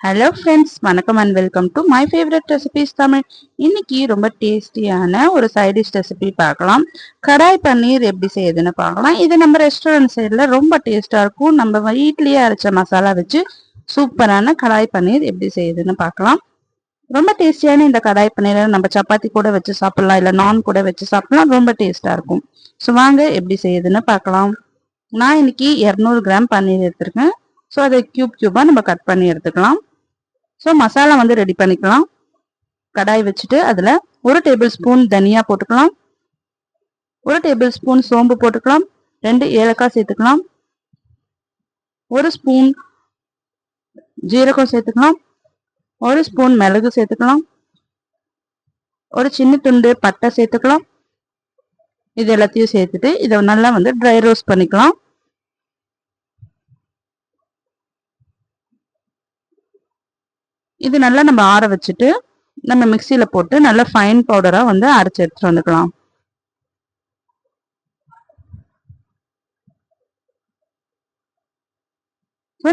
Hello friends, வணக்கம் and welcome to my favourite recipes Tamil. இன்னைக்கு ரொம்ப டேஸ்டியான ஒரு சைட் டிஷ் ரெசிபி பார்க்கலாம். கடாய் பன்னீர் எப்படி செய்யுதுன்னு பார்க்கலாம். இது நம்ம ரெஸ்டாரண்ட் சைடில் ரொம்ப டேஸ்டாக இருக்கும். நம்ம வீட்லேயே அரைச்ச மசாலா வச்சு சூப்பரான கடாய் பன்னீர் எப்படி செய்யுதுன்னு பார்க்கலாம். ரொம்ப டேஸ்டியான இந்த கடாய் பன்னீரை நம்ம சப்பாத்தி கூட வச்சு சாப்பிடலாம், இல்லை நான் கூட வச்சு சாப்பிடலாம். ரொம்ப டேஸ்டாக இருக்கும். ஸோ வாங்க எப்படி செய்யுதுன்னு பார்க்கலாம். நான் இன்னைக்கு 200 கிராம் பன்னீர் எடுத்திருக்கேன். ஸோ அதை கியூபாக நம்ம கட் பண்ணி எடுத்துக்கலாம். ஸோ மசாலா ரெடி பண்ணிக்கலாம். கடாய் வச்சுட்டு அதில் 1 டேபிள் ஸ்பூன் தனியா போட்டுக்கலாம், 1 டேபிள் ஸ்பூன் சோம்பு போட்டுக்கலாம், 2 ஏலக்காய் சேர்த்துக்கலாம், 1 ஸ்பூன் ஜீரகம் சேர்த்துக்கலாம், 1 ஸ்பூன் மிளகு சேர்த்துக்கலாம், ஒரு சின்ன துண்டு பட்டை சேர்த்துக்கலாம். இது எல்லாத்தையும் சேர்த்துட்டு இதை நல்லா ட்ரை ரோஸ்ட் பண்ணிக்கலாம். இது நல்லா நம்ம ஆற வச்சுட்டு நம்ம மிக்சியில போட்டு நல்லா ஃபைன் பவுடரா அரைச்சு எடுத்துட்டு வந்துக்கலாம்.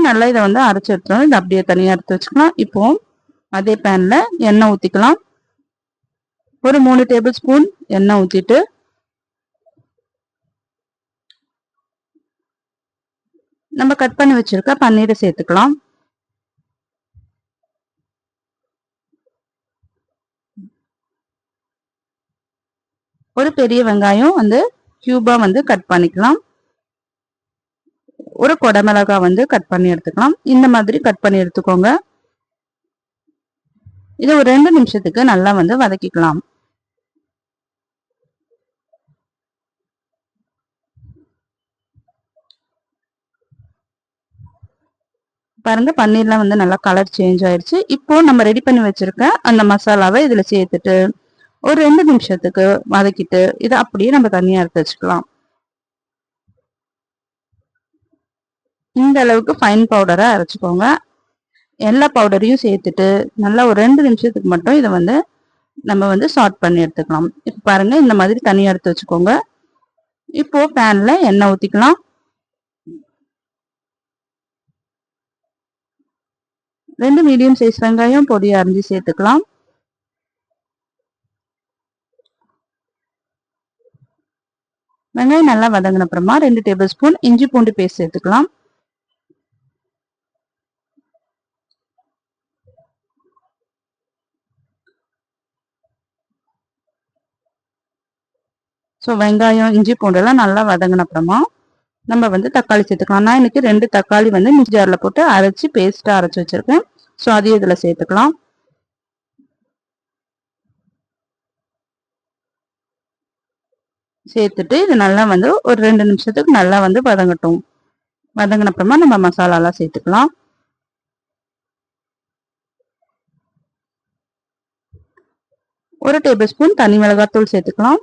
நல்லா இதை அரைச்சு எடுத்துரும். இதை அப்படியே தனியா எடுத்து வச்சுக்கலாம். இப்போ அதே பேன்ல எண்ணெய் ஊத்திக்கலாம். ஒரு 3 டேபிள் ஸ்பூன் எண்ணெய் ஊத்திட்டு நம்ம கட் பண்ணி வச்சிருக்க பன்னீரை சேர்த்துக்கலாம். ஒரு பெரிய வெங்காயம் கியூபா கட் பண்ணிக்கலாம். ஒரு கொடமிளகாய் கட் பண்ணி எடுத்துக்கலாம். இந்த மாதிரி கட் பண்ணி எடுத்துக்கோங்க. இதை ஒரு 2 நிமிஷத்துக்கு நல்லா வதக்கிக்கலாம். பாருங்க, பன்னீர்லாம் நல்லா கலர் சேஞ்ச் ஆயிடுச்சு. இப்போ நம்ம ரெடி பண்ணி வச்சிருக்க அந்த மசாலாவை இதுல சேர்த்துட்டு ஒரு 2 நிமிஷத்துக்கு வதக்கிட்டு இதை அப்படியே நம்ம தனியா எடுத்து வச்சுக்கலாம். இந்த அளவுக்கு ஃபைன் பவுடரா அரைச்சுக்கோங்க. எல்லா பவுடரையும் சேர்த்துட்டு நல்லா ஒரு 2 நிமிஷத்துக்கு மட்டும் இதை நம்ம சார்ட் பண்ணி எடுத்துக்கலாம். இப்போ பாருங்க, இந்த மாதிரி தனியா எடுத்து வச்சுக்கோங்க. இப்போ பேன்ல எண்ணெய் ஊத்திக்கலாம். 2 மீடியம் சைஸ் வெங்காயம் பொடியா அரிஞ்சு சேர்த்துக்கலாம். வெங்காயம் நல்லா வதங்கின அப்புறமா 2 டேபிள் ஸ்பூன் இஞ்சி பூண்டு பேஸ்ட் சேர்த்துக்கலாம். ஸோ வெங்காயம் இஞ்சி பூண்டெல்லாம் நல்லா வதங்கின அப்புறமா நம்ம தக்காளி சேர்த்துக்கலாம். நான் இன்னைக்கு 2 தக்காளி மிக்ஸி ஜார்ல போட்டு அரைச்சி பேஸ்டா அரைச்சி வச்சிருக்கேன். ஸோ அதையும் இதுல சேர்த்துக்கலாம். சேர்த்துட்டு இது நல்லா ஒரு 2 நிமிஷத்துக்கு நல்லா வதங்கட்டும். வதங்கின அப்புறமா நம்ம மசாலாலாம் சேர்த்துக்கலாம். ஒரு டேபிள் ஸ்பூன் தனி மிளகாத்தூள் சேர்த்துக்கலாம்.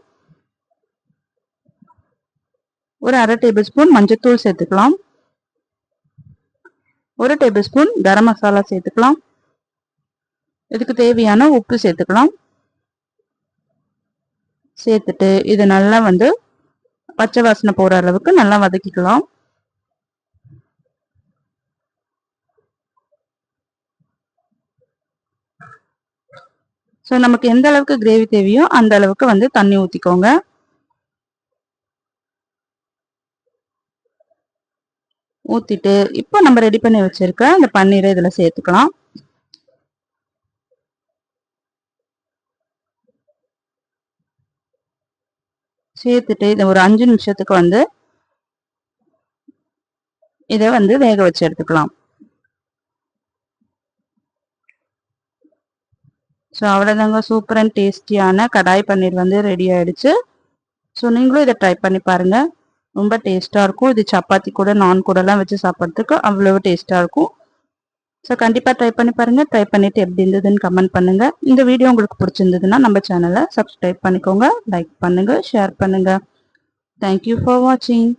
ஒரு அரை டேபிள் ஸ்பூன் மஞ்சத்தூள் சேர்த்துக்கலாம். ஒரு டேபிள் ஸ்பூன் கரம் மசாலா சேர்த்துக்கலாம். இதுக்கு தேவையான உப்பு சேர்த்துக்கலாம். சேர்த்துட்டு இது நல்லா பச்சை வாசனை போற அளவுக்கு நல்லா வதக்கிக்கலாம். ஸோ நமக்கு எந்த அளவுக்கு கிரேவி தேவையோ அந்த அளவுக்கு தண்ணி ஊத்திக்கோங்க. ஊத்திட்டு இப்போ நம்ம ரெடி பண்ணி வச்சிருக்க அந்த பன்னீரை இதுல சேர்த்துக்கலாம். சேர்த்துட்டு இதை ஒரு 5 நிமிஷத்துக்கு இதை வேக வச்சு எடுத்துக்கலாம். ஸோ அவ்வளோதாங்க, சூப்பர் அண்ட் டேஸ்டியான கடாய் பன்னீர் ரெடி ஆயிடுச்சு. ஸோ நீங்களும் இதை ட்ரை பண்ணி பாருங்க. ரொம்ப டேஸ்டா இருக்கும். இது சப்பாத்தி கூட நான் கூடலாம் வச்சு சாப்பிட்றதுக்கு அவ்வளவு டேஸ்டா இருக்கும். ஸோ கண்டிப்பா ட்ரை பண்ணி பாருங்க. ட்ரை பண்ணிட்டு எப்படி இருந்ததுன்னு கமெண்ட் பண்ணுங்க. இந்த வீடியோ உங்களுக்கு பிடிச்சிருந்ததுன்னா நம்ம சேனலை சப்ஸ்கிரைப் பண்ணிக்கோங்க, லைக் பண்ணுங்க, ஷேர் பண்ணுங்க. தேங்க்யூ ஃபார் வாட்சிங்.